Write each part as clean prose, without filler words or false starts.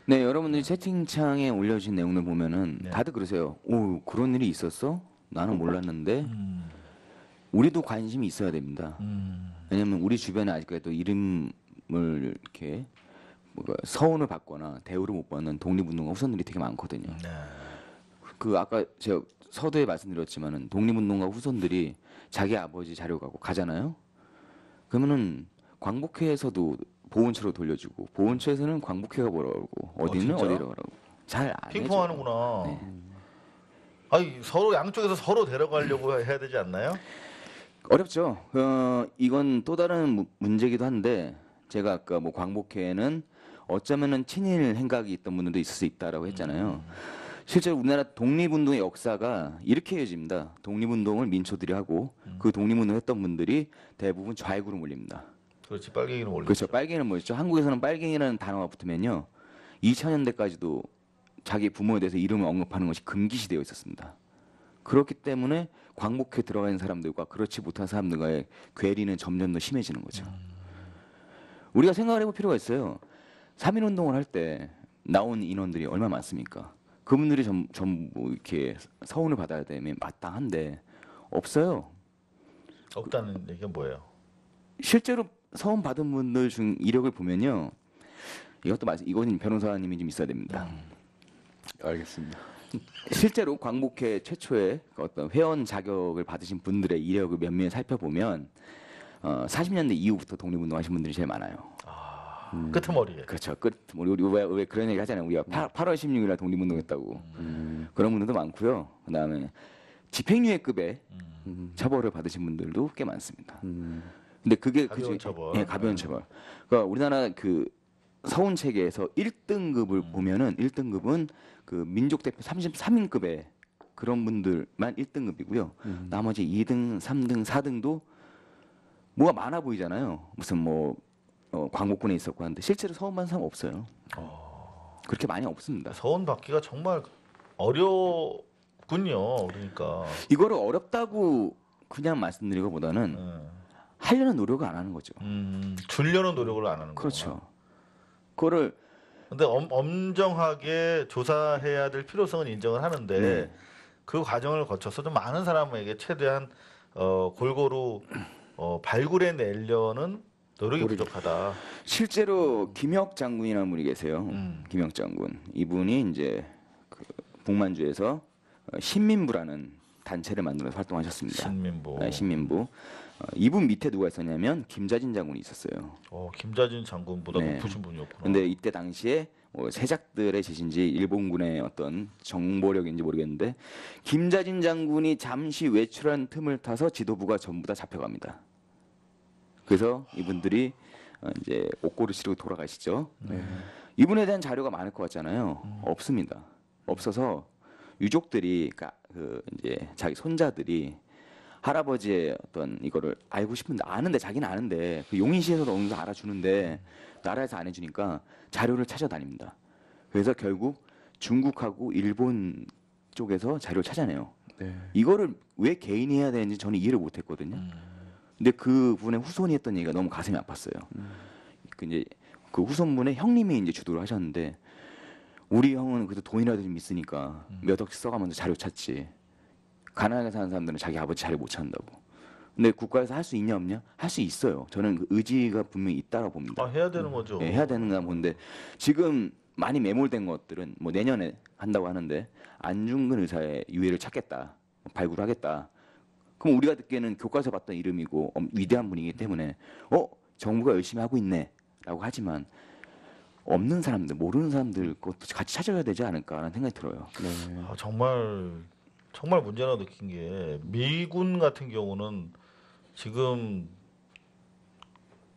네, 여러분들이 채팅창에 올려주신 내용을 보면은 네. 다들 그러세요. 오, 그런 일이 있었어? 나는 몰랐는데 음, 우리도 관심이 있어야 됩니다. 음, 왜냐면 우리 주변에 아직까지도 이름을 이렇게 뭐가 서운을 받거나 대우를 못 받는 독립운동가 후손들이 되게 많거든요. 네. 그 아까 제가 서두에 말씀드렸지만은 독립운동가 후손들이 자기 아버지 자료 갖고 가잖아요. 그러면은 광복회에서도 보훈처로 돌려주고 보훈처에서는 광복회가 뭐라고 그러고 어디는 진짜요? 어디로 가라고 잘 안 해줘. 핑퐁하는구나. 네. 아니 서로 양쪽에서 서로 데려가려고 해야 되지 않나요? 어렵죠. 이건 또 다른 문제기도 한데 제가 아까 뭐 광복회에는 어쩌면은 친일 행각이 있던 분들도 있을 수 있다라고 했잖아요. 실제로 우리나라 독립운동의 역사가 이렇게 이어집니다. 독립운동을 민초들이 하고 그 독립운동 했던 분들이 대부분 좌익으로 몰립니다. 그렇지 빨갱이는 원래. 그렇죠. 빨갱이는 뭐였죠? 한국에서는 빨갱이라는 단어가 붙으면요. 2000년대까지도 자기 부모에 대해서 이름을 언급하는 것이 금기시되어 있었습니다. 그렇기 때문에 광복회 들어가 있는 사람들과 그렇지 못한 사람들과의 괴리는 점점 더 심해지는 거죠. 우리가 생각을 해볼 필요가 있어요. 3.1운동을 할 때 나온 인원들이 얼마나 많습니까? 그분들이 전부 이렇게 서운을 받아야 되면 마땅한데 없어요. 없다는 얘기가 뭐예요? 실제로 서운 받은 분들 중 이력을 보면요. 이건 변호사님이 좀 있어야 됩니다. 알겠습니다. 실제로 광복회 최초의 어떤 회원 자격을 받으신 분들의 이력을 면밀히 살펴보면 40년대 이후부터 독립운동 하신 분들이 제일 많아요. 끄트머리에. 그렇죠. 우리 왜 그런 얘기 하잖아요. 우리가 8월 16일 날 독립운동했다고. 그런 분들도 많고요. 그다음에 집행유예급의 처벌을 받으신 분들도 꽤 많습니다. 근데 그게 가벼운 처벌. 예, 가벼운 처벌. 그러니까 우리나라 그 서훈 체계에서 1등급을 보면은 1등급은 그 민족 대표 33인급의 그런 분들만 1등급이고요. 나머지 2등, 3등, 4등도 뭐가 많아 보이잖아요. 무슨 뭐 광복군에 있었고 하는데 실제로 서훈 받는 사람 없어요. 그렇게 많이 없습니다. 서운 받기가 정말 어렵군요. 그러니까. 이거를 어렵다고 그냥 말씀드리기보다는 하려는 노력을 안 하는 거죠. 주려는 노력을 안 하는 거예요. 그렇죠. 그거를 근데 엄정하게 조사해야 될 필요성은 인정을 하는데 네. 그 과정을 거쳐서 좀 많은 사람에게 최대한 골고루 발굴해 내려는 노력이 부족하다. 실제로 김혁 장군이라는 분이 계세요. 김혁 장군. 이분이 이제 그 북만주에서 신민부라는 단체를 만들어서 활동하셨습니다. 신민부. 네, 신민부. 이분 밑에 누가 있었냐면 김자진 장군이 있었어요. 김자진 장군보다 네. 높으신 분이었구나. 근데 이때 당시에 세작들의 짓인지 일본군의 어떤 정보력인지 모르겠는데 김자진 장군이 잠시 외출한 틈을 타서 지도부가 전부 다 잡혀갑니다. 그래서 이분들이 이제 옥고를 치르고 돌아가시죠. 이분에 대한 자료가 많을 것 같잖아요. 없습니다. 없어서 유족들이 그러니까 그 이제 자기 손자들이 할아버지의 어떤 이거를 알고 싶은데 아는데 자기는 아는데 그 용인시에서도 어느 정도 알아주는데 나라에서 안 해주니까 자료를 찾아다닙니다. 그래서 결국 중국하고 일본 쪽에서 자료를 찾아내요. 네. 이거를 왜 개인이 해야 되는지 저는 이해를 못했거든요. 근데 그 분의 후손이 했던 얘기가 너무 가슴이 아팠어요. 그 이제 그 후손분의 형님이 이제 주도를 하셨는데 우리 형은 그래도 돈이라도 좀 있으니까 몇 억씩 써가면서 자료 찾지. 가난하게 사는 사람들은 자기 아버지 자료 못 찾는다고. 근데 국가에서 할 수 있냐 없냐? 할 수 있어요. 저는 그 의지가 분명히 있다고 봅니다. 해야 되는 거죠. 네, 해야 되는가 본데 지금 많이 매몰된 것들은 뭐 내년에 한다고 하는데 안중근 의사의 유해를 찾겠다, 발굴하겠다. 그럼 우리가 듣기에는 교과서 봤던 이름이고 위대한 분이기 때문에 정부가 열심히 하고 있네라고 하지만 없는 사람들, 모르는 사람들 것도 같이 찾아야 되지 않을까라는 생각이 들어요. 네. 정말 문제라고 느낀 게 미군 같은 경우는 지금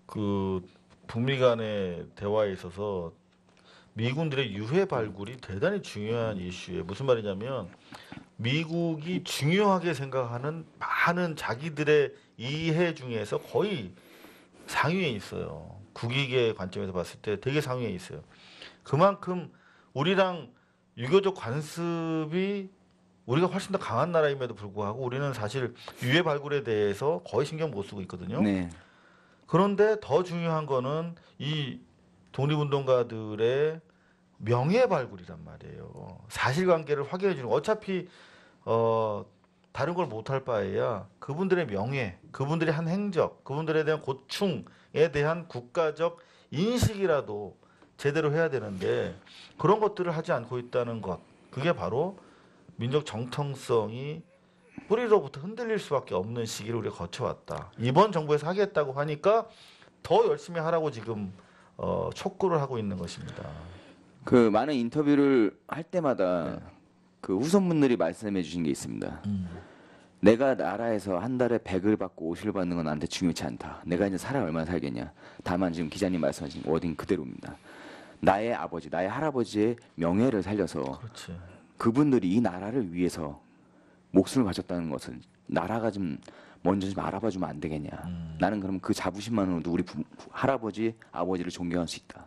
그 북미 간의 대화에 있어서 미군들의 유해 발굴이 대단히 중요한 이슈예요. 무슨 말이냐면 미국이 중요하게 생각하는 많은 자기들의 이해 중에서 거의 상위에 있어요. 국익의 관점에서 봤을 때 되게 상위에 있어요. 그만큼 우리랑 유교적 관습이 우리가 훨씬 더 강한 나라임에도 불구하고 우리는 사실 유해 발굴에 대해서 거의 신경 못 쓰고 있거든요. 네. 그런데 더 중요한 거는 이 독립운동가들의 명예 발굴이란 말이에요. 사실관계를 확인해 주는 거. 어차피 다른 걸 못할 바에야 그분들의 명예, 그분들의 한 행적, 그분들에 대한 고충에 대한 국가적 인식이라도 제대로 해야 되는데 그런 것들을 하지 않고 있다는 것. 그게 바로 민족 정통성이 뿌리로부터 흔들릴 수밖에 없는 시기를 우리가 거쳐왔다. 이번 정부에서 하겠다고 하니까 더 열심히 하라고 지금 촉구를 하고 있는 것입니다. 그 많은 인터뷰를 할 때마다 그 후손분들이 말씀해 주신 게 있습니다. 내가 나라에서 한 달에 100을 받고 50을 받는 건 나한테 중요치 않다. 내가 이제 살아 얼마나 살겠냐. 다만 지금 기자님 말씀하신 워딩 그대로입니다. 나의 아버지, 나의 할아버지의 명예를 살려서 그렇지. 그분들이 이 나라를 위해서 목숨을 바쳤다는 것은 나라가 좀 먼저 좀 알아봐 주면 안 되겠냐. 나는 그럼 그 자부심만으로도 우리 할아버지, 아버지를 존경할 수 있다.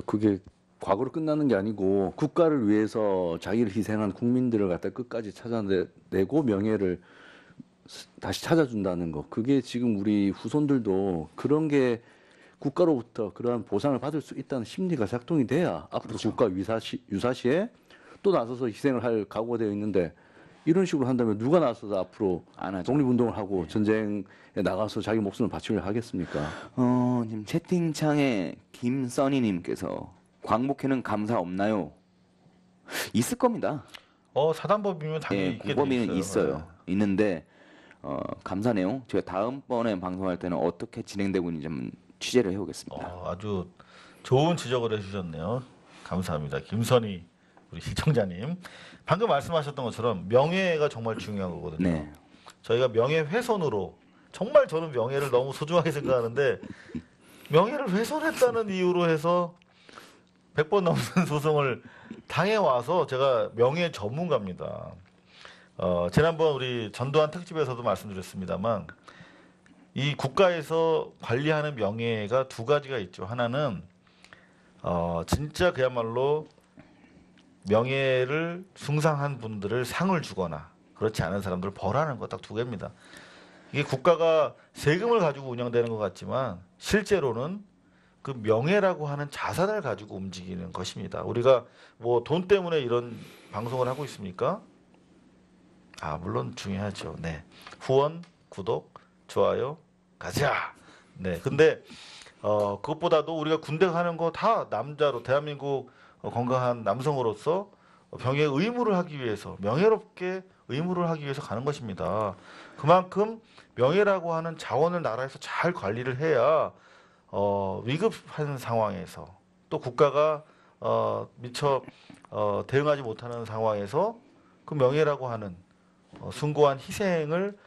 그게 과거로 끝나는 게 아니고 국가를 위해서 자기를 희생한 국민들을 갖다 끝까지 찾아내고 명예를 다시 찾아준다는 거. 그게 지금 우리 후손들도 그런 게 국가로부터 그러한 보상을 받을 수 있다는 심리가 작동이 돼야 앞으로 그렇죠. 국가 유사시에 또 나서서 희생을 할 각오가 되어 있는데 이런 식으로 한다면 누가 나서서 앞으로 안 하죠. 독립운동을 하고 전쟁에 나가서 자기 목숨을 바치려 하겠습니까? 지금 채팅창에 김써니님께서 광복회는 감사 없나요? 있을 겁니다. 사단법이면 당연히 예, 있게 돼 공범위는 있어요. 있어요. 있는데 감사 내용 제가 다음번에 방송할 때는 어떻게 진행되고 있는지 좀 취재를 해오겠습니다. 아주 좋은 지적을 해주셨네요. 감사합니다. 김선희 우리 시청자님. 방금 말씀하셨던 것처럼 명예가 정말 중요한 거거든요. 네. 저희가 명예훼손으로 정말 저는 명예를 너무 소중하게 생각하는데 명예를 훼손했다는 이유로 해서 100번 넘는 소송을 당해와서 제가 명예 전문가입니다. 지난번 우리 전두환 특집에서도 말씀드렸습니다만 이 국가에서 관리하는 명예가 두 가지가 있죠. 하나는 진짜 그야말로 명예를 숭상한 분들을 상을 주거나 그렇지 않은 사람들을 벌하는 거 딱 두 개입니다. 이게 국가가 세금을 가지고 운영되는 것 같지만 실제로는 그 명예라고 하는 자산을 가지고 움직이는 것입니다. 우리가 뭐 돈 때문에 이런 방송을 하고 있습니까? 물론 중요하죠. 네. 후원, 구독, 좋아요, 가자. 네. 근데 그것보다도 우리가 군대 가는 거 다 남자로 대한민국 건강한 남성으로서 병의 의무를 하기 위해서 명예롭게 의무를 하기 위해서 가는 것입니다. 그만큼 명예라고 하는 자원을 나라에서 잘 관리를 해야 위급한 상황에서 또 국가가 미처 대응하지 못하는 상황에서 그 명예라고 하는 숭고한 희생을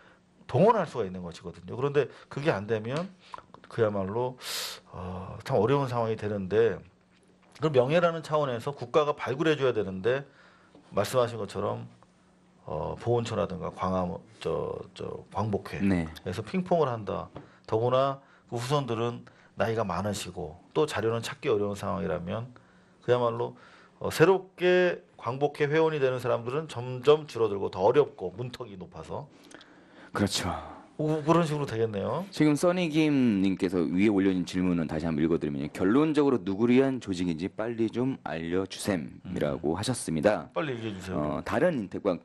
동원할 수가 있는 것이거든요. 그런데 그게 안 되면 그야말로 참 어려운 상황이 되는데 그 명예라는 차원에서 국가가 발굴해줘야 되는데 말씀하신 것처럼 보훈처라든가 광복회에서 네. 핑퐁을 한다. 더구나 그 후손들은 나이가 많으시고 또 자료는 찾기 어려운 상황이라면 그야말로 새롭게 광복회 회원이 되는 사람들은 점점 줄어들고 더 어렵고 문턱이 높아서 그렇죠. 그런 식으로 되겠네요. 지금 써니김님께서 위에 올려진 질문은 다시 한번 읽어드리면 결론적으로 누구를 위한 조직인지 빨리 좀 알려주셈이라고 하셨습니다. 빨리 얘기해 주세요. 다른 인터뷰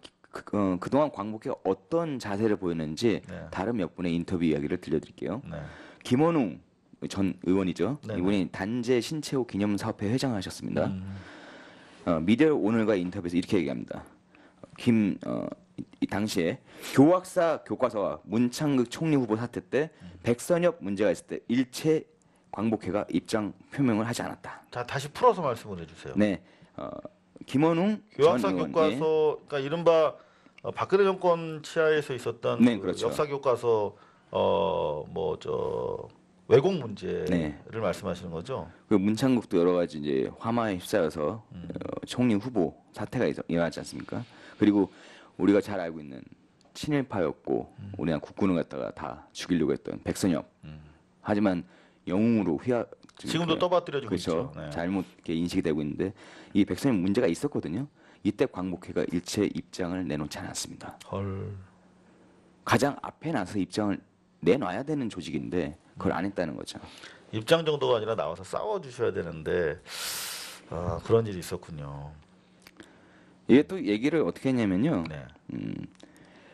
그동안 광복회 어떤 자세를 보였는지 네. 다른 몇 분의 인터뷰 이야기를 들려드릴게요. 네. 김원웅 전 의원이죠. 네네. 이분이 단재 신체호 기념사업회 회장을 하셨습니다. 미디어 오늘과 인터뷰에서 이렇게 얘기합니다. 이 당시에 교학사 교과서와 문창극 총리 후보 사태 때 백선엽 문제가 있을 때 일체 광복회가 입장 표명을 하지 않았다. 자 다시 풀어서 말씀을 해주세요. 네, 김원웅 교학사 전 의원, 교과서, 그러니까 이른바 박근혜 정권 치하에서 있었던 네, 그 그렇죠. 역사 교과서 왜곡 문제를 네. 말씀하시는 거죠? 그 문창국도 여러 가지 이제 화마에 휩싸여서 총리 후보 사태가 일어나지 않습니까? 그리고 우리가 잘 알고 있는 친일파였고 우리나라 국군을 갖다가 다 죽이려고 했던 백선엽. 하지만 영웅으로 지금도 떠받들여지고 그렇죠. 있죠. 네. 잘못 이렇게 인식이 되고 있는데 이 백선엽 문제가 있었거든요. 이때 광복회가 일체 입장을 내놓지 않았습니다. 헐. 가장 앞에 나서 입장을 내놔야 되는 조직인데 그걸 안 했다는 거죠. 입장 정도가 아니라 나와서 싸워 주셔야 되는데 아, 그런 일이 있었군요. 이게 또 얘기를 어떻게 했냐면요. 네.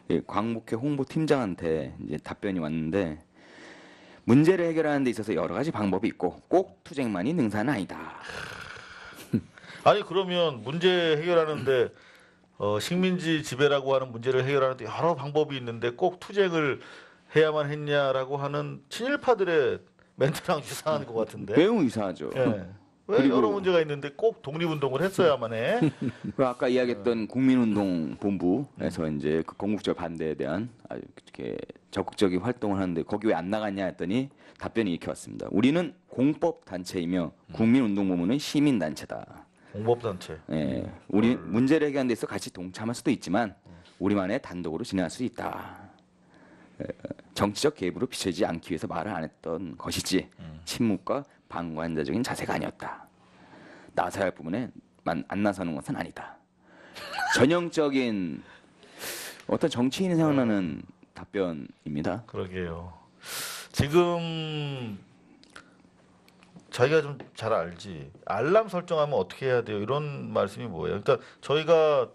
이 광복회 홍보팀장한테 이제 답변이 왔는데 문제를 해결하는 데 있어서 여러 가지 방법이 있고 꼭 투쟁만이 능사는 아니다. 아니 그러면 문제 해결하는데 식민지 지배라고 하는 문제를 해결하는데 여러 방법이 있는데 꼭 투쟁을 해야만 했냐라고 하는 친일파들의 멘트랑 유사한 것 같은데. 매우 이상하죠. 예. 왜 그리고- 여러 문제가 있는데 꼭 독립운동을 했어야만 해? 그 아까 이야기했던 국민운동본부에서 이제 그 건국절 반대에 대한 아주 이렇게 적극적인 활동을 하는데 거기 왜 안 나갔냐 했더니 답변이 이렇게 왔습니다. 우리는 공법 단체이며 국민운동본부는 시민 단체다. 공법단체. 예, 우리 문제를 해결하는 데 있어 같이 동참할 수도 있지만 우리만의 단독으로 진행할 수 있다. 정치적 개입으로 비춰지지 않기 위해서 말을 안 했던 것이지 침묵과 방관자적인 자세가 아니었다. 나서야 할 부분에 안 나서는 것은 아니다. 전형적인 어떤 정치인이 생각나는 답변입니다. 그러게요. 지금 자기가 좀 잘 알지. 알람 설정하면 어떻게 해야 돼요? 이런 말씀이 뭐예요? 그러니까 저희가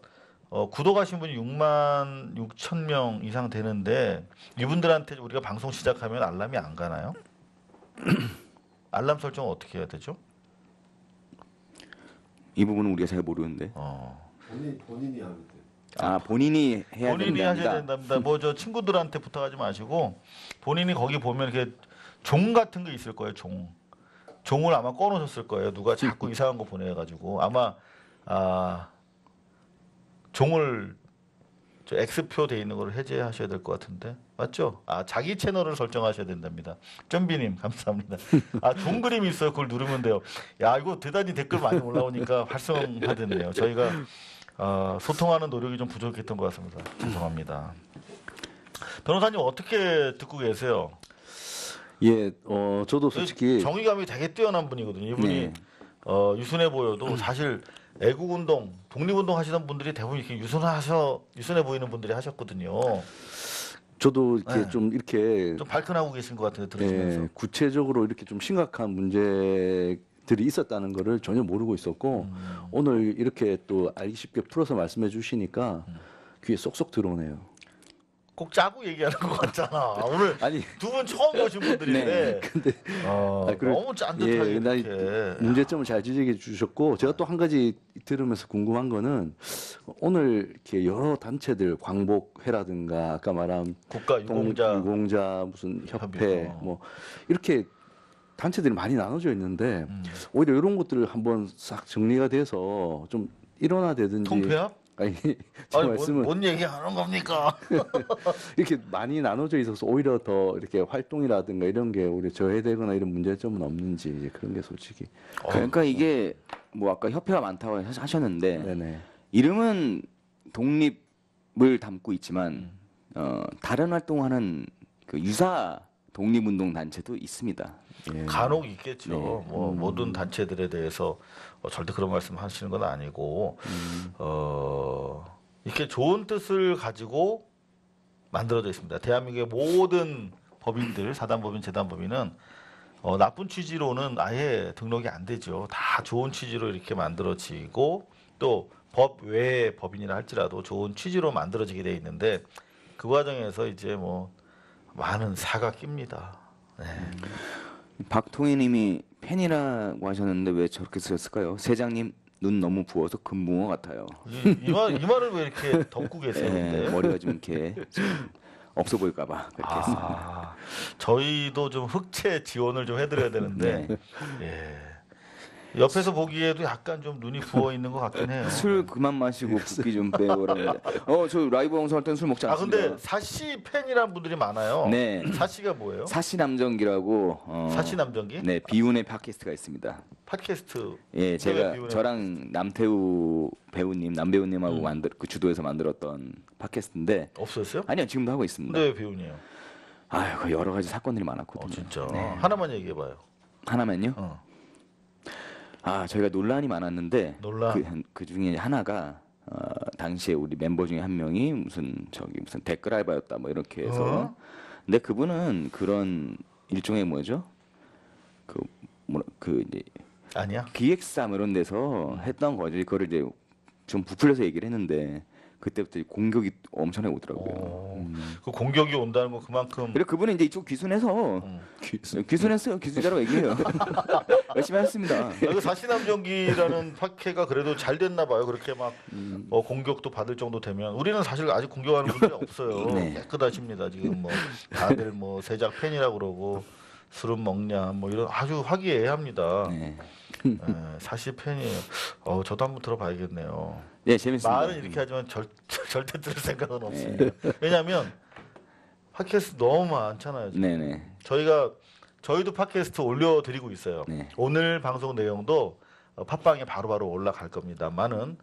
구독하신 분이 6만 6천 명 이상 되는데 이분들한테 우리가 방송 시작하면 알람이 안 가나요? 알람 설정 어떻게 해야 되죠? 이 부분은 우리가 잘 모르는데. 본인이 하면 돼요. 아, 본인이 해야 본인이 하셔야 된답니다. 된답니다. 뭐 저 친구들한테 부탁하지 마시고 본인이 거기 보면 이렇게 종 같은 게 있을 거예요. 종을 아마 꺼놓으셨을 거예요. 누가 자꾸 이상한 거 보내가지고 아마 종을 저 X표 돼 있는 걸 해제하셔야 될 것 같은데 맞죠? 아 자기 채널을 설정하셔야 된답니다. 점비님 감사합니다. 종 그림이 있어요. 그걸 누르면 돼요. 야 이거 대단히 댓글 많이 올라오니까 활성화됐네요. 저희가 소통하는 노력이 좀 부족했던 것 같습니다. 죄송합니다. 변호사님 어떻게 듣고 계세요? 예, 저도 솔직히 정의감이 되게 뛰어난 분이거든요. 이분이 네. 유순해 보여도 사실 애국운동, 독립운동 하시던 분들이 대부분 이렇게 유순해 보이는 분들이 하셨거든요. 저도 이렇게 네. 좀 이렇게 좀 발끈하고 계신 것 같아요. 들으시면서. 예, 구체적으로 이렇게 좀 심각한 문제들이 있었다는 거를 전혀 모르고 있었고 오늘 이렇게 또 알기 쉽게 풀어서 말씀해 주시니까 귀에 쏙쏙 들어오네요. 꼭 짜고 얘기하는 것 같잖아. 오늘 아니 두 분 처음 보신 분들인데 근데 그래- 너무 짠듯하게 예, 나 이렇게. 문제점을 잘 지적해 주셨고 제가 또 한 가지 들으면서 궁금한 거는 오늘 이렇게 여러 단체들 광복회라든가 아까 말한 국가 유공자 유공자 무슨 협회 협의회. 뭐 이렇게 단체들이 많이 나눠져 있는데 오히려 이런 것들을 한번 싹 정리가 돼서 좀 일원화되든지 통폐합? 아니 제 아니 말씀은 뭔 얘기하는 겁니까? 이렇게 많이 나눠져 있어서 오히려 더 이렇게 활동이라든가 이런 게 오히려 저해되거나 이런 문제점은 없는지 이제 그런 게 솔직히 그러니까 이게 뭐 아까 협회가 많다고 하셨는데 네네 이름은 독립을 담고 있지만 다른 활동하는 그 유사 독립운동 단체도 있습니다. 예. 간혹 있겠죠. 네. 뭐 모든 단체들에 대해서 절대 그런 말씀 하시는 건 아니고 이렇게 좋은 뜻을 가지고 만들어져 있습니다. 대한민국의 모든 법인들, 사단법인, 재단법인은 나쁜 취지로는 아예 등록이 안 되죠. 다 좋은 취지로 이렇게 만들어지고 또 법 외의 법인이라 할지라도 좋은 취지로 만들어지게 돼 있는데 그 과정에서 이제 뭐 많은 사가 낍니다. 네. 박통희님이 팬이라고 하셨는데 왜 저렇게 쓰셨을까요? 세장님 눈 너무 부어서 금붕어 같아요. 이 말을 왜 이렇게 덮고 계세요? 예, 근데? 머리가 좀 이렇게 좀 없어 보일까봐 그렇게 했습니다. 저희도 좀 흑채 지원을 좀 해드려야 되는데 네. 예. 옆에서 보기에도 약간 좀 눈이 부어 있는 것 같긴 해요. 술 그만 마시고 붓기 좀 빼오라고. 저 라이브 방송할 때는 술 먹지 않습니다. 근데 사씨 팬이란 분들이 많아요. 네. 사씨가 뭐예요? 사시남정기라고 사씨 남정기? 네, 비운의 팟캐스트가 있습니다. 팟캐스트. 예, 왜 제가 비운의 저랑 남태우 배우님, 남배우님하고 그 주도해서 만들었던 팟캐스트인데 없었어요? 아니요, 지금도 하고 있습니다. 근데 왜 배우니요? 아유, 그 여러 가지 사건들이 많았거든요. 진짜. 네. 하나만 얘기해봐요. 하나만요? 저희가 논란이 많았는데 논란. 그 중에 하나가 당시에 우리 멤버 중에 한 명이 무슨 댓글 알바였다 뭐 이렇게 해서 근데 그분은 그런 일종의 뭐죠? 이제 아니야? 기획사 뭐 이런 데서 했던 거지. 그거를 이제 좀 부풀려서 얘기를 했는데 그때부터 공격이 엄청나게 오더라고요. 그 공격이 온다는 건 그만큼 그리고 그분은 이제 이쪽 귀순해서 귀순했어요. 귀순자라고 얘기해요. 열심히 했습니다. 그 사시남정기라는 팟캐가 그래도 잘 됐나 봐요. 그렇게 막 공격도 받을 정도 되면 우리는 사실 아직 공격하는 분들이 없어요. 네. 깨끗하십니다. 지금 뭐 다들 뭐 세작 팬이라고 그러고 술은 먹냐 뭐 이런 아주 화기애애합니다. 네. 사실 팬이에요. 저도 한번 들어봐야겠네요. 네, 재밌습니다. 말은 이렇게 하지만 절대 들을 생각은 없습니다. 왜냐하면 팟캐스트 너무 많잖아요. 지금. 네네. 저희도 팟캐스트 올려드리고 있어요. 네. 오늘 방송 내용도 팟빵에 바로바로 올라갈 겁니다만은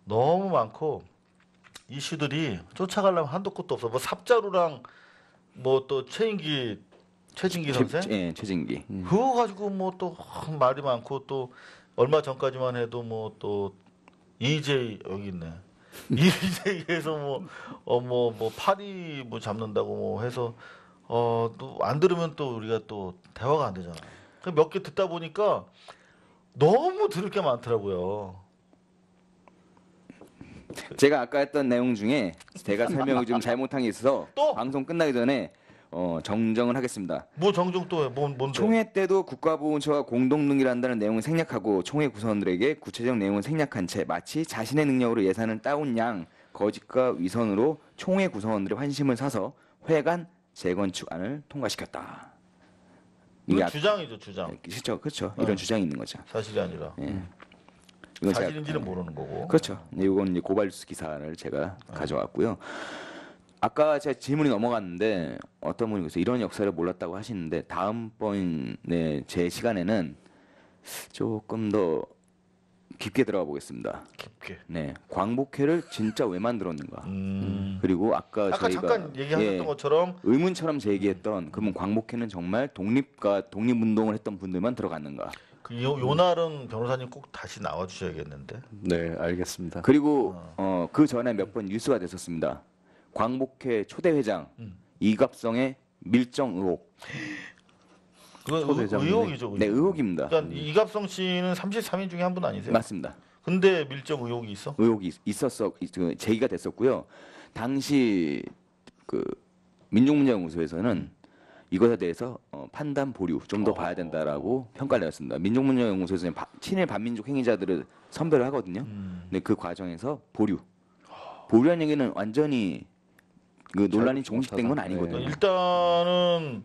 너무 많고 이슈들이 쫓아가려면 한도 끝도 없어. 뭐 삽자루랑 뭐 또 최진기 선생 예, 최진기. 그거 가지고 뭐 또 말이 많고 또 얼마 전까지만 해도 뭐 또 EJ 여기 있네. EJ에서 뭐 파리 뭐 잡는다고 뭐 해서 또 안 들으면 또 우리가 또 대화가 안 되잖아. 몇 개 듣다 보니까 너무 들을 게 많더라고요. 제가 아까 했던 내용 중에 제가 설명을 좀 잘못한 게 있어서 또? 방송 끝나기 전에 정정을 하겠습니다. 뭐 정정 또 해? 뭔데? 총회 때도 국가보훈처가 공동능기를 한다는 내용을 생략하고 총회 구성원들에게 구체적 내용을 생략한 채 마치 자신의 능력으로 예산을 따온 양 거짓과 위선으로 총회 구성원들의 환심을 사서 회관 재건축안을 통과시켰다. 이거 아- 주장이죠, 주장. 그렇죠. 이런 주장이 있는 거죠. 사실이 아니라. 이건 제가- 사실인지는 모르는 거고. 그렇죠. 이건 이제 고발뉴스 기사를 제가 가져왔고요. 아까 제가 질문이 넘어갔는데 어떤 분이 그래서 이런 역사를 몰랐다고 하시는데 다음번에 제 시간에는 조금 더 깊게 들어가 보겠습니다. 깊게. 네, 광복회를 진짜 왜 만들었는가? 그리고 아까 아까 저희가 잠깐 얘기하셨던 것처럼 의문처럼 제기했던 그러면 광복회는 정말 독립운동을 했던 분들만 들어갔는가? 요날은 변호사님 꼭 다시 나와 주셔야겠는데. 네, 알겠습니다. 그리고 그 전에 몇 번 뉴스가 됐었습니다. 광복회 초대 회장 이갑성의 밀정 의혹. 그건 초대장님이- 의혹이죠. 네, 의혹. 의혹입니다. 그러니까 이갑성 씨는 33인 중에 한 분 아니세요? 맞습니다. 근데 밀정 의혹이 있어? 의혹이 제기가 됐었고요. 당시 그 민족문제연구소에서는 이것에 대해서 판단 보류 좀 더 봐야 된다라고 평가를 내렸습니다. 민족문제연구소에서는 친일 반민족 행위자들을 선별을 하거든요. 근데 그 과정에서 보류한 얘기는 완전히 그 논란이 종식된 건 아니거든요. 일단은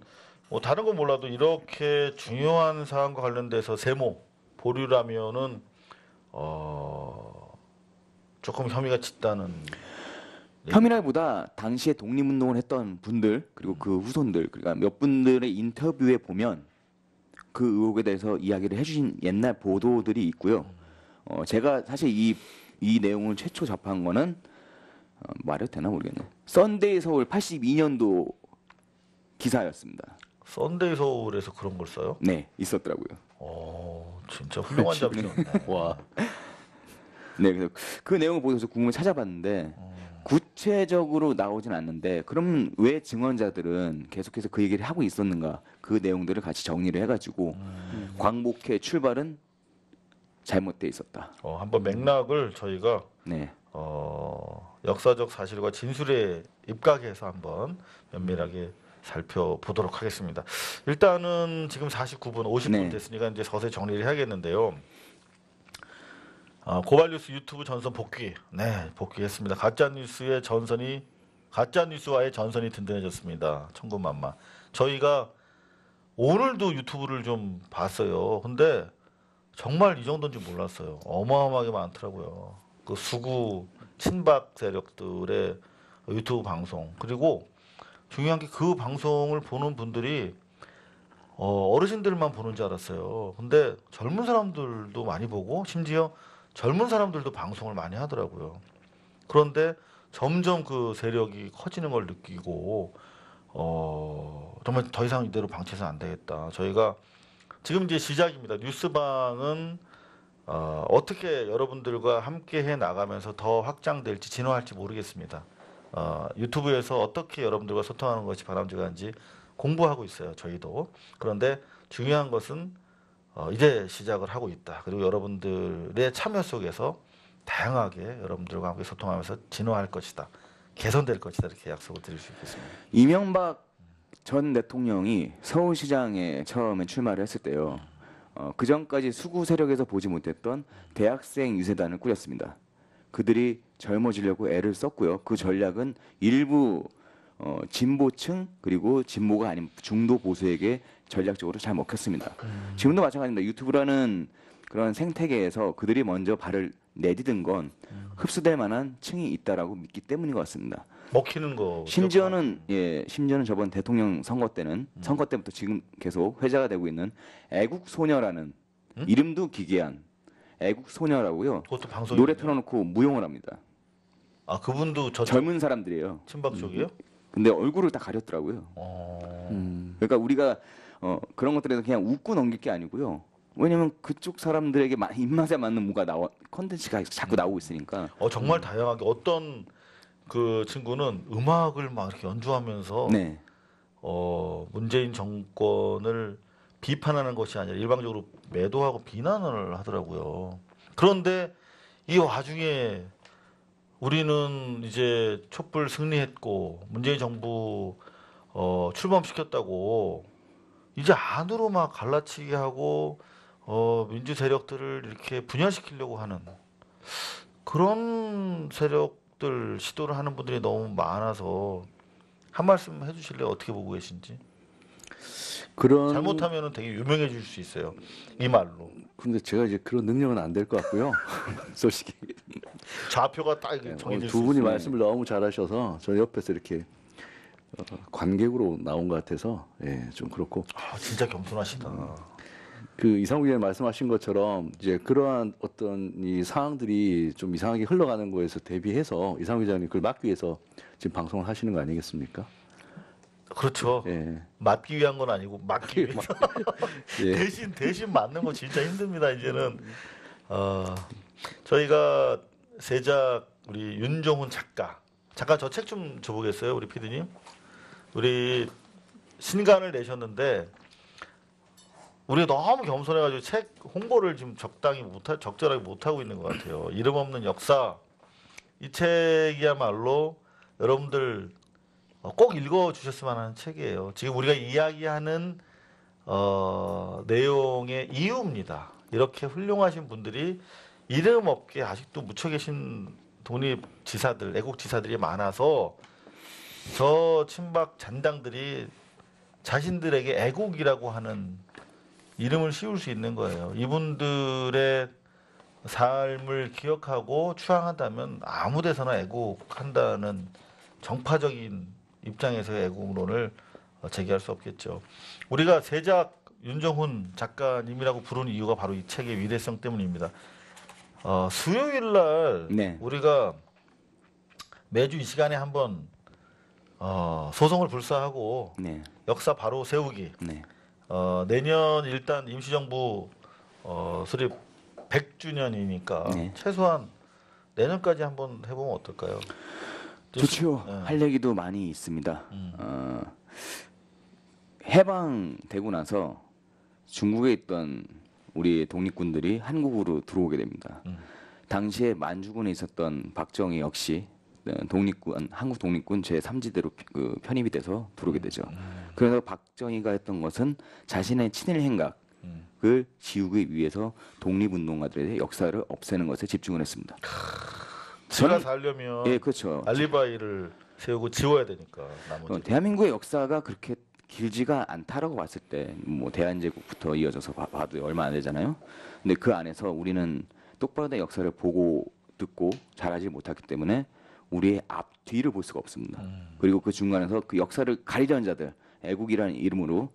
뭐 다른 건 몰라도 이렇게 중요한 사안과 관련돼서 세모 보류라면은 조금 혐의가 짙다는. 혐의라기보다 당시에 독립운동을 했던 분들 그리고 그 후손들 그러니까 몇 분들의 인터뷰에 보면 그 의혹에 대해서 이야기를 해주신 옛날 보도들이 있고요. 제가 사실 이 내용을 최초 접한 거는 말해도 되나 모르겠네. 썬데이 서울 82년도 기사였습니다. 썬데이 서울에서 그런 걸 써요? 네, 있었더라고요. 진짜 훌륭한 잡지였네. 와, 네, 그래서 그 내용을 보고서 궁금해 찾아봤는데 구체적으로 나오진 않는데 그럼 왜 증언자들은 계속해서 그 얘기를 하고 있었는가? 그 내용들을 같이 정리를 해가지고 광복회 출발은 잘못돼 있었다. 한번 맥락을 저희가 네, 역사적 사실과 진술에 입각해서 한번 면밀하게 살펴보도록 하겠습니다. 일단은 지금 49분, 50분 네. 됐으니까 이제 서서히 정리를 해야겠는데요. 고발뉴스 유튜브 전선 복귀. 네, 복귀했습니다. 가짜뉴스와의 전선이 든든해졌습니다. 천군만마. 저희가 오늘도 유튜브를 좀 봤어요. 근데 정말 이 정도인지 몰랐어요. 어마어마하게 많더라고요. 그 수구 친박 세력들의 유튜브 방송. 그리고 중요한 게 그 방송을 보는 분들이 어르신들만 보는 줄 알았어요. 근데 젊은 사람들도 많이 보고 심지어 젊은 사람들도 방송을 많이 하더라고요. 그런데 점점 그 세력이 커지는 걸 느끼고 정말 더 이상 이대로 방치해서는 안 되겠다. 저희가 지금 이제 시작입니다. 뉴스방은 어떻게 여러분들과 함께 해 나가면서 더 확장될지 진화할지 모르겠습니다. 유튜브에서 어떻게 여러분들과 소통하는 것이 바람직한지 공부하고 있어요. 저희도. 그런데 중요한 것은 이제 시작을 하고 있다. 그리고 여러분들의 참여 속에서 다양하게 여러분들과 함께 소통하면서 진화할 것이다. 개선될 것이다. 이렇게 약속을 드릴 수 있겠습니다. 이명박 전 대통령이 서울시장에 처음에 출마를 했을 때요. 그 전까지 수구 세력에서 보지 못했던 대학생 유세단을 꾸렸습니다. 그들이 젊어지려고 애를 썼고요. 그 전략은 일부 진보층 그리고 진보가 아닌 중도 보수에게 전략적으로 잘 먹혔습니다. 지금도 마찬가지입니다. 유튜브라는 그런 생태계에서 그들이 먼저 발을 내디딘 건 흡수될 만한 층이 있다라고 믿기 때문인 것 같습니다. 먹히는 거. 심지어는 저번 대통령 선거 때부터 지금 계속 회자가 되고 있는 애국 소녀라는 이름도 기괴한 애국 소녀라고요. 그것도 방송에 노래 틀어놓고 무용을 합니다. 아 그분도 저 젊은 사람들이에요. 친박 쪽이요? 근데 얼굴을 다 가렸더라고요. 그러니까 우리가 그런 것들에서 그냥 웃고 넘길 게 아니고요. 왜냐면 그쪽 사람들에게 입맛에 맞는 뭔가 컨텐츠가 자꾸 나오고 있으니까. 정말 다양하게 어떤 그 친구는 음악을 막 이렇게 연주하면서 네. 문재인 정권을 비판하는 것이 아니라 일방적으로 매도하고 비난을 하더라고요. 그런데 이 와중에 우리는 이제 촛불 승리했고 문재인 정부 출범시켰다고 이제 안으로 막 갈라치기 하고 민주 세력들을 이렇게 분열시키려고 하는 그런 세력들 시도를 하는 분들이 너무 많아서 한 말씀 해주실래요? 어떻게 보고 계신지. 그런 잘못하면 되게 유명해질 수 있어요. 이 말로. 근데 제가 이제 그런 능력은 안 될 것 같고요. 솔직히 좌표가 딱 이렇게 정해질 두 수 분이 있어요. 말씀을 너무 잘하셔서 저 옆에서 이렇게 관객으로 나온 것 같아서 좀 그렇고 진짜 겸손하시다. 그 이상우 기자님 말씀하신 것처럼 이제 그러한 어떤 이 상황들이 좀 이상하게 흘러가는 거에서 대비해서 이상우 기자님 그걸 막기 위해서 지금 방송을 하시는 거 아니겠습니까? 그렇죠. 예. 맞기 위한 건 아니고 막기 위해서. 예. 대신 맞는 거 진짜 힘듭니다. 이제는 저희가 세작 우리 윤종훈 작가 잠깐 저 책 좀 줘보겠어요, 우리 PD님. 우리 신간을 내셨는데 우리가 너무 겸손해가지고 책 홍보를 지금 적절하게 못하고 있는 것 같아요. 이름 없는 역사 이 책이야말로 여러분들 꼭 읽어주셨으면 하는 책이에요. 지금 우리가 이야기하는 내용의 이유입니다. 이렇게 훌륭하신 분들이 이름 없게 아직도 묻혀 계신 독립지사들, 애국지사들이 많아서 저 친박 잔당들이 자신들에게 애국이라고 하는 이름을 씌울 수 있는 거예요. 이분들의 삶을 기억하고 추앙한다면 아무 데서나 애국한다는 정파적인 입장에서의 애국론을 제기할 수 없겠죠. 우리가 세작 윤정훈 작가님이라고 부르는 이유가 바로 이 책의 위대성 때문입니다. 수요일 날 네. 우리가 매주 이 시간에 한번 소송을 불사하고 네. 역사 바로 세우기. 네. 내년 일단 임시정부 수립 100주년이니까 네. 최소한 내년까지 한번 해보면 어떨까요? 좋죠. 네. 할 얘기도 많이 있습니다. 해방되고 나서 중국에 있던 우리 독립군들이 한국으로 들어오게 됩니다. 당시에 만주군에 있었던 박정희 역시 한국 독립군 제3지대로 편입이 돼서 들어오게 되죠. 그래서 박정희가 했던 것은 자신의 친일 행각을 지우기 위해서 독립운동가들의 역사를 없애는 것에 집중을 했습니다. 지가 살려면 예, 그렇죠. 알리바이를 세우고 지워야 되니까 나머지. 대한민국의 역사가 그렇게 길지가 않다라고 봤을 때 뭐 대한제국부터 이어져서 봐도 얼마 안 되잖아요. 근데 그 안에서 우리는 똑바로 된 역사를 보고 듣고 잘하지 못했기 때문에 우리의 앞뒤를 볼 수가 없습니다. 그리고 그 중간에서 그 역사를 가리려는 자들, 애국이라는 이름으로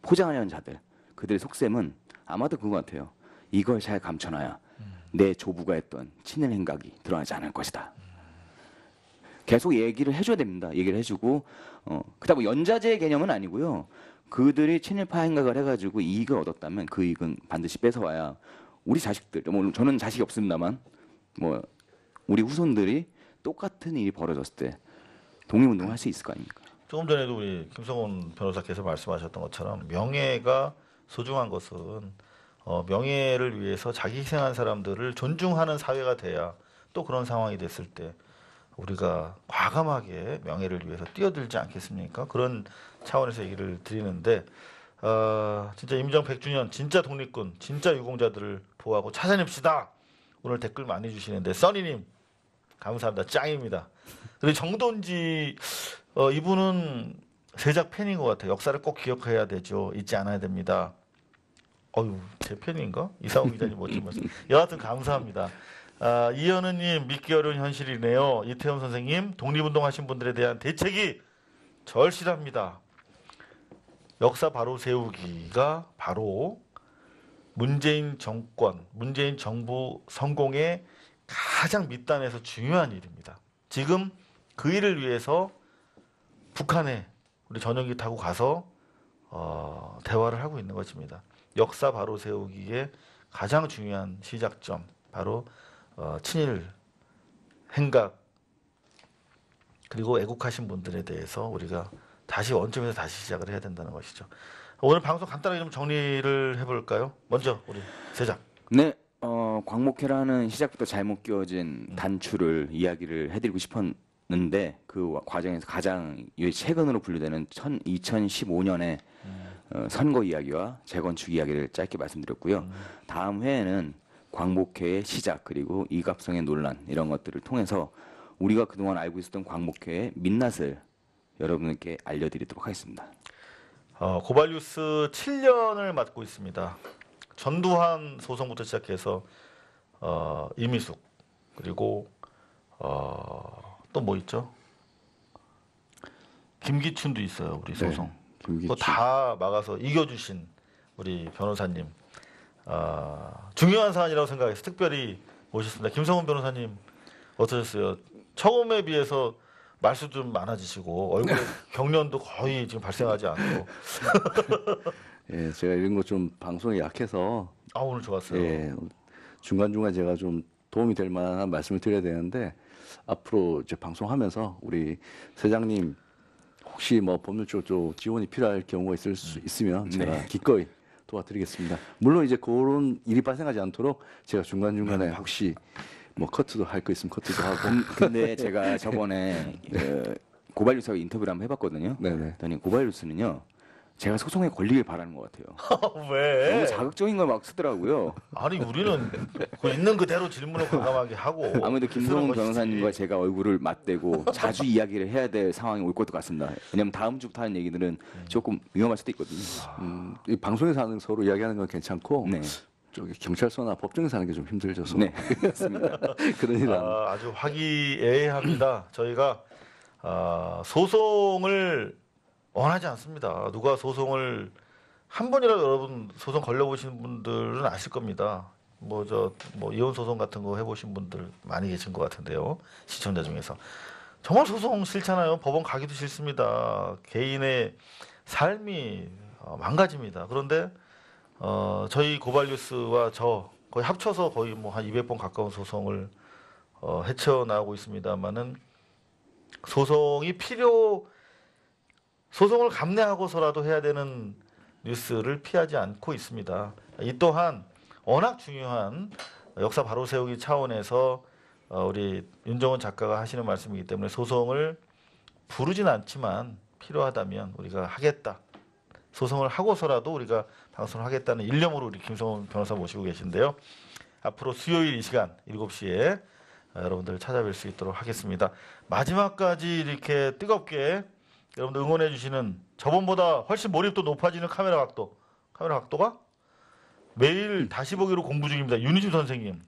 포장하려는 자들, 그들의 속셈은 아마도 그거 같아요. 이걸 잘 감춰놔야 내 조부가 했던 친일 행각이 드러나지 않을 것이다. 계속 얘기를 해줘야 됩니다. 얘기를 해주고 그다음 연자제의 개념은 아니고요. 그들이 친일파 행각을 해가지고 이익을 얻었다면 그 이익은 반드시 뺏어와야 우리 자식들, 뭐 저는 자식이 없습니다만 뭐 우리 후손들이 똑같은 일이 벌어졌을 때 독립운동을 할 수 있을 거 아닙니까? 조금 전에도 우리 김성훈 변호사께서 말씀하셨던 것처럼 명예가 소중한 것은 명예를 위해서 자기 희생한 사람들을 존중하는 사회가 돼야 또 그런 상황이 됐을 때 우리가 과감하게 명예를 위해서 뛰어들지 않겠습니까? 그런 차원에서 얘기를 드리는데 진짜 임정 100주년 진짜 독립군 진짜 유공자들을 보호하고 찾아냅시다. 오늘 댓글 많이 주시는데 써니님 감사합니다. 짱입니다. 그리고 정돈지 이분은 세작 팬인 것 같아요. 역사를 꼭 기억해야 되죠. 잊지 않아야 됩니다. 어유 제 팬인가? 이상훈 기자님 멋진 말씀. 여하튼 감사합니다. 이현우님 믿기 어려운 현실이네요. 이태원 선생님 독립운동하신 분들에 대한 대책이 절실합니다. 역사 바로 세우기가 바로 문재인 정권, 문재인 정부 성공의 가장 밑단에서 중요한 일입니다. 지금 그 일을 위해서 북한에 우리 전용기 타고 가서 대화를 하고 있는 것입니다. 역사 바로 세우기에 가장 중요한 시작점 바로 친일 행각 그리고 애국하신 분들에 대해서 우리가 다시 원점에서 다시 시작을 해야 된다는 것이죠. 오늘 방송 간단하게 좀 정리를 해볼까요? 먼저 우리 세작. 네, 광목회라는 시작부터 잘못 끼워진 단추를 이야기를 해드리고 싶었는데 그 과정에서 가장 최근으로 분류되는 2015년에 선거 이야기와 재건축 이야기를 짧게 말씀드렸고요. 다음 회에는 광목회의 시작 그리고 이갑성의 논란 이런 것들을 통해서 우리가 그동안 알고 있었던 광목회의 민낯을 여러분께 알려드리도록 하겠습니다. 고발뉴스 7년을 맡고 있습니다. 전두환 소송부터 시작해서 이미숙 그리고 또 뭐 있죠? 김기춘도 있어요. 우리 소송. 그거 다 막아서 이겨주신 우리 변호사님. 중요한 사안이라고 생각해서 특별히 모셨습니다. 김성훈 변호사님 어떠셨어요? 처음에 비해서 말수 좀 많아지시고 얼굴에 경련도 거의 지금 발생하지 않고. 예, 제가 이런 거 좀 방송에 약해서 오늘 좋았어요. 예, 중간중간 제가 좀 도움이 될 만한 말씀을 드려야 되는데 앞으로 이제 방송하면서 우리 세장님 혹시 뭐 법률적으로 지원이 필요할 경우가 있을 수 있으면 제가 기꺼이 도와드리겠습니다. 물론 이제 그런 일이 발생하지 않도록 제가 중간중간에 혹시 뭐 커트도 할 거 있으면 커트도 하고. 근데 제가 저번에 고발뉴스하고 인터뷰를 한번 해봤거든요. 네네. 그랬더니 고발뉴스는요. 제가 소송에 걸리길 바라는 것 같아요. 왜? 너무 자극적인 걸 막 쓰더라고요. 아니 우리는 그 있는 그대로 질문을 과감하게 하고. 아무래도 김성훈 쓰는 것이지. 변호사님과 제가 얼굴을 맞대고 자주 이야기를 해야 될 상황이 올 것도 같습니다. 왜냐하면 다음 주부터 하는 얘기들은 조금 위험할 수도 있거든요. 이 방송에서 하는 서로 이야기하는 건 괜찮고 네, 저기 경찰서나 법정에서 하는 게 좀 힘들져서 네, 그렇습니다. 그런 일 아주 화기애애합니다. 저희가 소송을 원하지 않습니다. 누가 소송을 한 번이라도 여러분 소송 걸려보신 분들은 아실 겁니다. 뭐 이혼 소송 같은 거 해보신 분들 많이 계신 것 같은데요. 시청자 중에서 정말 소송 싫잖아요. 법원 가기도 싫습니다. 개인의 삶이 망가집니다. 그런데 저희 고발뉴스와 저 거의 합쳐서 거의 뭐 한 200번 가까운 소송을 헤쳐나오고 있습니다만은 소송을 감내하고서라도 해야 되는 뉴스를 피하지 않고 있습니다. 이 또한 워낙 중요한 역사 바로 세우기 차원에서 우리 윤정원 작가가 하시는 말씀이기 때문에 소송을 부르진 않지만 필요하다면 우리가 하겠다. 소송을 하고서라도 우리가 방송을 하겠다는 일념으로 우리 김성훈 변호사 모시고 계신데요. 앞으로 수요일 이 시간 7시에 여러분들 찾아뵐 수 있도록 하겠습니다. 마지막까지 이렇게 뜨겁게 여러분들 응원해 주시는 저번보다 훨씬 몰입도 높아지는 카메라 각도가 매일 다시 보기로 공부 중입니다. 윤희준 선생님,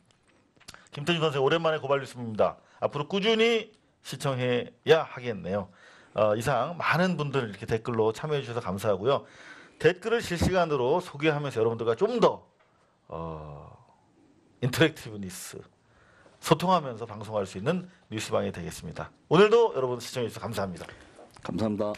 김태준 선생 오랜만에 고발뉴스입니다. 앞으로 꾸준히 시청해야 하겠네요. 이상 많은 분들 이렇게 댓글로 참여해 주셔서 감사하고요. 댓글을 실시간으로 소개하면서 여러분들과 좀 더 인터랙티브 뉴스 소통하면서 방송할 수 있는 뉴스방이 되겠습니다. 오늘도 여러분 시청해 주셔서 감사합니다. 감사합니다.